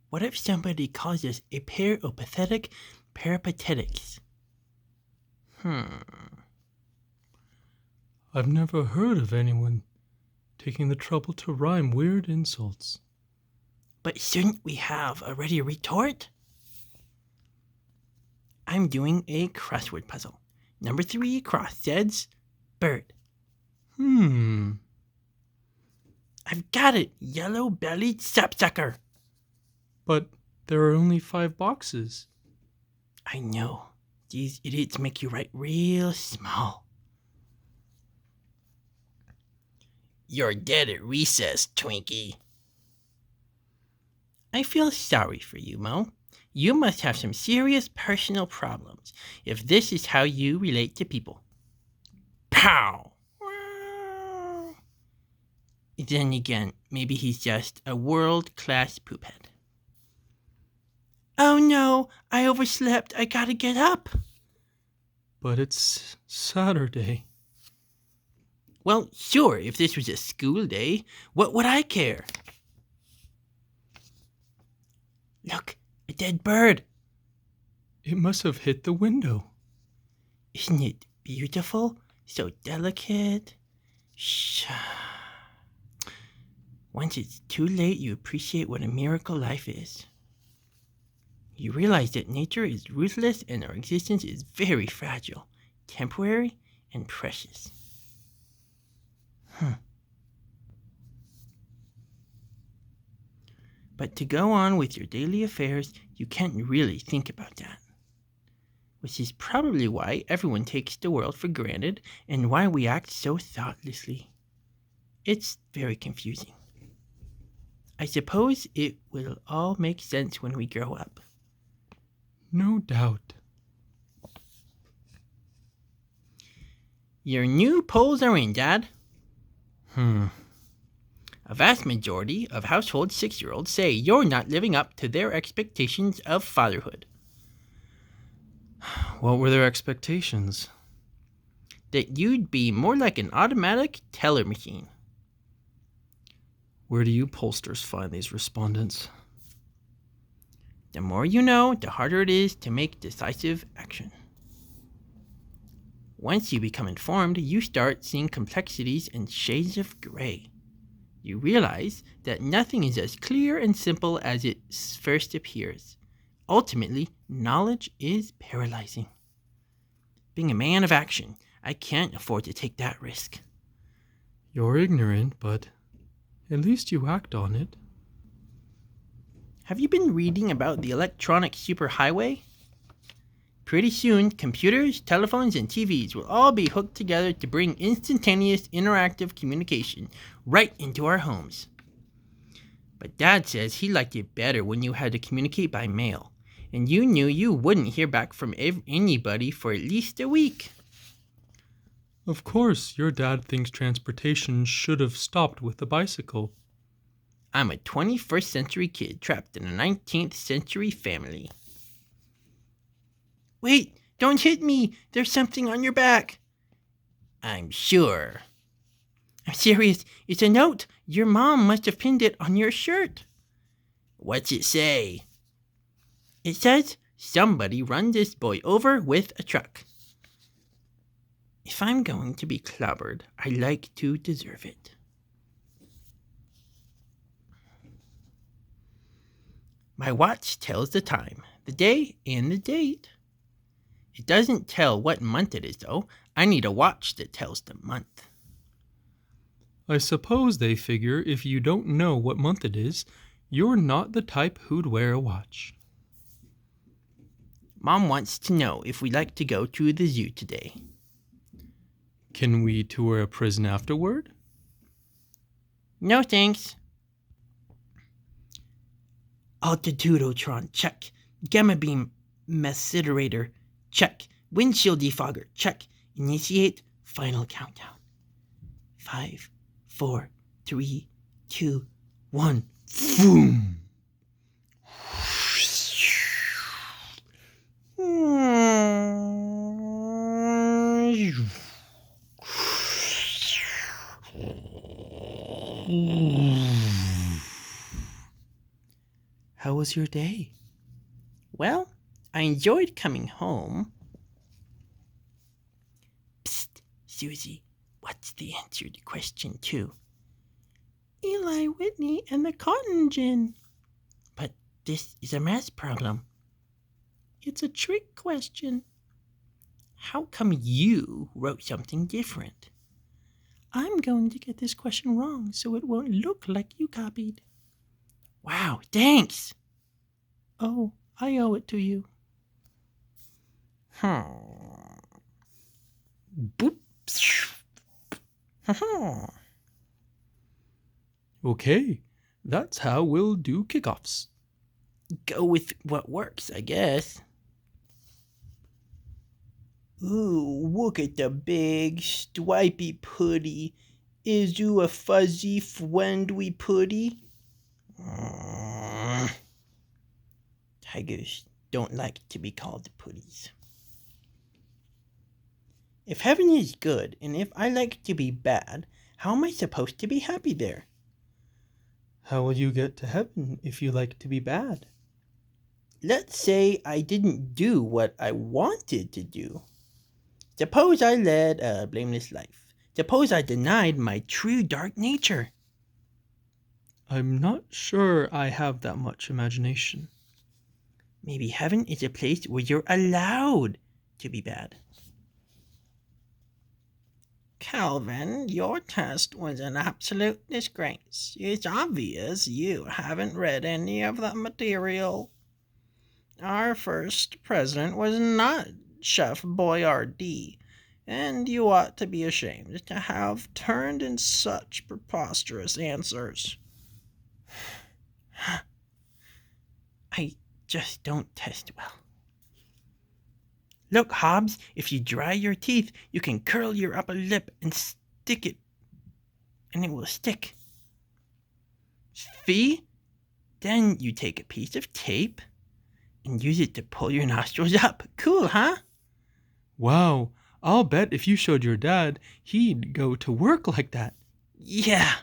What if somebody calls us a pair of pathetic peripatetics? I've never heard of anyone taking the trouble to rhyme weird insults. But shouldn't we have a ready retort? I'm doing a crossword puzzle. Number 3 across says bird. I've got it, yellow-bellied sapsucker. But there are only 5 boxes. I know. These idiots make you write real small. You're dead at recess, Twinkie. I feel sorry for you, Mo. You must have some serious personal problems if this is how you relate to people. Pow! Then again, maybe he's just a world-class poophead. Oh no, I overslept. I gotta get up. But it's Saturday. Well, sure, if this was a school day, what would I care? Look, a dead bird. It must have hit the window. Isn't it beautiful? So delicate. Shh. Once it's too late, you appreciate what a miracle life is. You realize that nature is ruthless and our existence is very fragile, temporary, and precious. But to go on with your daily affairs, you can't really think about that. Which is probably why everyone takes the world for granted and why we act so thoughtlessly. It's very confusing. I suppose it will all make sense when we grow up. No doubt. Your new polls are in, Dad. A vast majority of household 6-year-olds say you're not living up to their expectations of fatherhood. What were their expectations? That you'd be more like an automatic teller machine. Where do you pollsters find these respondents? The more you know, the harder it is to make decisive action. Once you become informed, you start seeing complexities and shades of gray. You realize that nothing is as clear and simple as it first appears. Ultimately, knowledge is paralyzing. Being a man of action, I can't afford to take that risk. You're ignorant, but at least you act on it. Have you been reading about the electronic superhighway? Pretty soon, computers, telephones, and TVs will all be hooked together to bring instantaneous interactive communication right into our homes. But Dad says he liked it better when you had to communicate by mail, and you knew you wouldn't hear back from anybody for at least a week. Of course, your dad thinks transportation should have stopped with the bicycle. I'm a 21st century kid trapped in a 19th century family. Wait, don't hit me! There's something on your back! I'm sure. I'm serious, it's a note. Your mom must have pinned it on your shirt. What's it say? It says, somebody run this boy over with a truck. If I'm going to be clobbered, I like to deserve it. My watch tells the time, the day, and the date. It doesn't tell what month it is, though. I need a watch that tells the month. I suppose they figure if you don't know what month it is, you're not the type who'd wear a watch. Mom wants to know if we'd like to go to the zoo today. Can we tour a prison afterward? No thanks. Altitudotron, check. Gamma beam macerator, check. Windshield defogger, check. Initiate final countdown. 5, 4, 3, 2, 1. Boom! How was your day? Well, I enjoyed coming home. Psst, Susie, what's the answer to question 2? Eli Whitney and the cotton gin. But this is a math problem. It's a trick question. How come you wrote something different? I'm going to get this question wrong so it won't look like you copied. Wow, thanks! Oh, I owe it to you. Boop. Okay, that's how we'll do kickoffs. Go with what works, I guess. Ooh, look at the big stripy putty. Is you a fuzzy friendly putty? Tigers don't like to be called putties. If heaven is good, and if I like to be bad, how am I supposed to be happy there? How will you get to heaven if you like to be bad? Let's say I didn't do what I wanted to do. Suppose I led a blameless life. Suppose I denied my true dark nature. I'm not sure I have that much imagination. Maybe heaven is a place where you're allowed to be bad. Calvin, your test was an absolute disgrace. It's obvious you haven't read any of the material. Our first president was not Chef Boyardee, and you ought to be ashamed to have turned in such preposterous answers. I just don't test well. Look, Hobbs, if you dry your teeth, you can curl your upper lip and stick it, and it will stick. See? Then you take a piece of tape and use it to pull your nostrils up. Cool, huh? Wow, I'll bet if you showed your dad, he'd go to work like that. Yeah,